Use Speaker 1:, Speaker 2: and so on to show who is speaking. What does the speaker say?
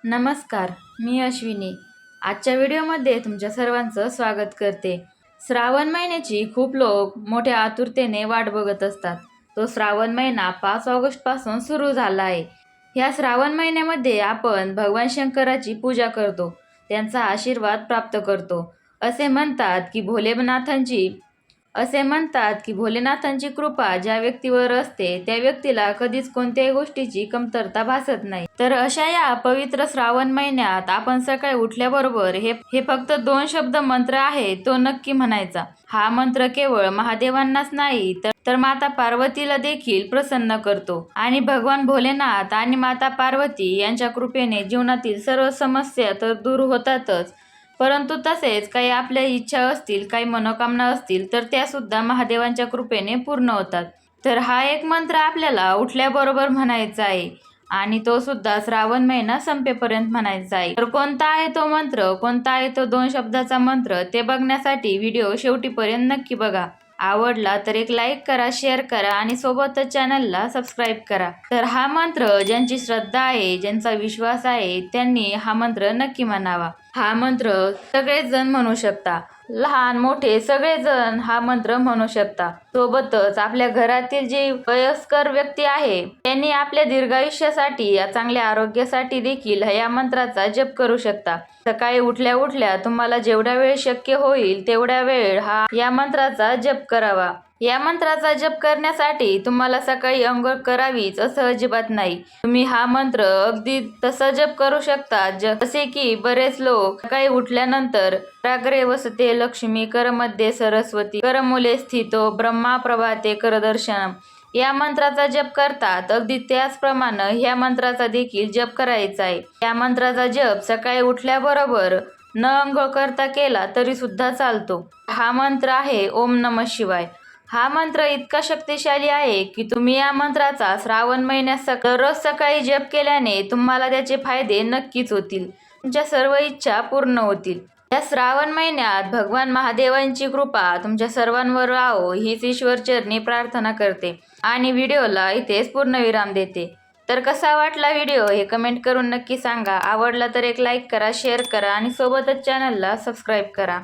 Speaker 1: नमस्कार, मी अश्विनी. आजच्या व्हिडिओमध्ये तुमच्या सर्वांचं स्वागत करते. श्रावण महिन्याची खूप लोक मोठ्या आतुरतेने वाट बघत असतात. तो श्रावण महिना 5 ऑगस्टपासून सुरू झाला आहे. ह्या श्रावण महिन्यामध्ये आपण भगवान शंकराची पूजा करतो, त्यांचा आशीर्वाद प्राप्त करतो. असे म्हणतात की भोलेनाथांची कृपा ज्या व्यक्तीवर असते त्या व्यक्तीला कधीच कोणत्याही गोष्टीची कमतरता भासत नाही. तर अशा या पवित्र श्रावण महिन्यात आपण सकाळी उठल्याबरोबर हे फक्त 2 शब्द मंत्र आहे तो नक्की म्हणायचा. हा मंत्र केवळ महादेवांनाच नाही तर माता पार्वतीला देखील प्रसन्न करतो आणि भगवान भोलेनाथ आणि माता पार्वती यांच्या कृपेने जीवनातील सर्व समस्या तर दूर होतातच, परंतु तसेच काही आपल्या इच्छा असतील, काही मनोकामना असतील तर त्या सुद्धा महादेवांच्या कृपेने पूर्ण होतात. तर हा एक मंत्र आपल्याला उठल्याबरोबर म्हणायचा आहे आणि तो सुद्धा श्रावण महिना संपेपर्यंत म्हणायचा आहे. तर कोणता आहे तो मंत्र, कोणता आहे तो 2 शब्दाचा मंत्र ते बघण्यासाठी व्हिडिओ शेवटीपर्यंत नक्की बघा. आवडला तर एक लाईक करा, शेअर करा आणि सोबतच चॅनलला सबस्क्राईब करा. तर हा मंत्र ज्यांची श्रद्धा आहे, ज्यांचा विश्वास आहे त्यांनी हा मंत्र नक्की म्हणावा. हा मंत्र सगळेच जण म्हणू शकता, लहान मोठे सगळेजण हा मंत्र म्हणू शकता. सोबतच आपल्या घरातील जे वयस्कर व्यक्ती आहे त्यांनी आपल्या दीर्घायुष्यासाठी, चांगल्या आरोग्यासाठी देखील या मंत्राचा जप करू शकता. सकाळी उठल्या उठल्या तुम्हाला जेवढा वेळ शक्य होईल तेवढा वेळ या मंत्राचा जप करावा. या मंत्राचा जप करण्यासाठी तुम्हाला सकाळी अंघोळ करावीच असं अजिबात नाही. तुम्ही हा मंत्र अगदी तसा जप करू शकता जसे की बरेच लोक सकाळी उठल्यानंतर कराग्रे वसते लक्ष्मी, करमध्ये सरस्वती, करमूले स्थितो ब्रह्मा प्रभाते करदर्शनम या मंत्राचा जप करतात. अगदी त्याचप्रमाणे ह्या मंत्राचा देखील जप करायचा आहे. या मंत्राचा जप सकाळी उठल्याबरोबर न अंघोळ करता केला तरी सुद्धा चालतो. हा मंत्र आहे ओम नमः शिवाय. हा मंत्र इतका शक्तिशाली आहे की तुम्ही या मंत्राचा श्रावण महिन्यात रोज सकाळी जप केल्याने तुम्हाला त्याचे फायदे नक्कीच होतील. तुमच्या सर्व इच्छा पूर्ण होतील. या श्रावण महिन्यात भगवान महादेवांची कृपा तुमच्या सर्वांवर राहो हीच ईश्वरचरणी प्रार्थना करते आणि व्हिडिओला इथेच पूर्णविराम देते. तर कसा वाटला व्हिडिओ हे कमेंट करून नक्की सांगा. आवडला तर एक लाईक करा, शेअर करा आणि सोबतच चॅनलला सबस्क्राईब करा.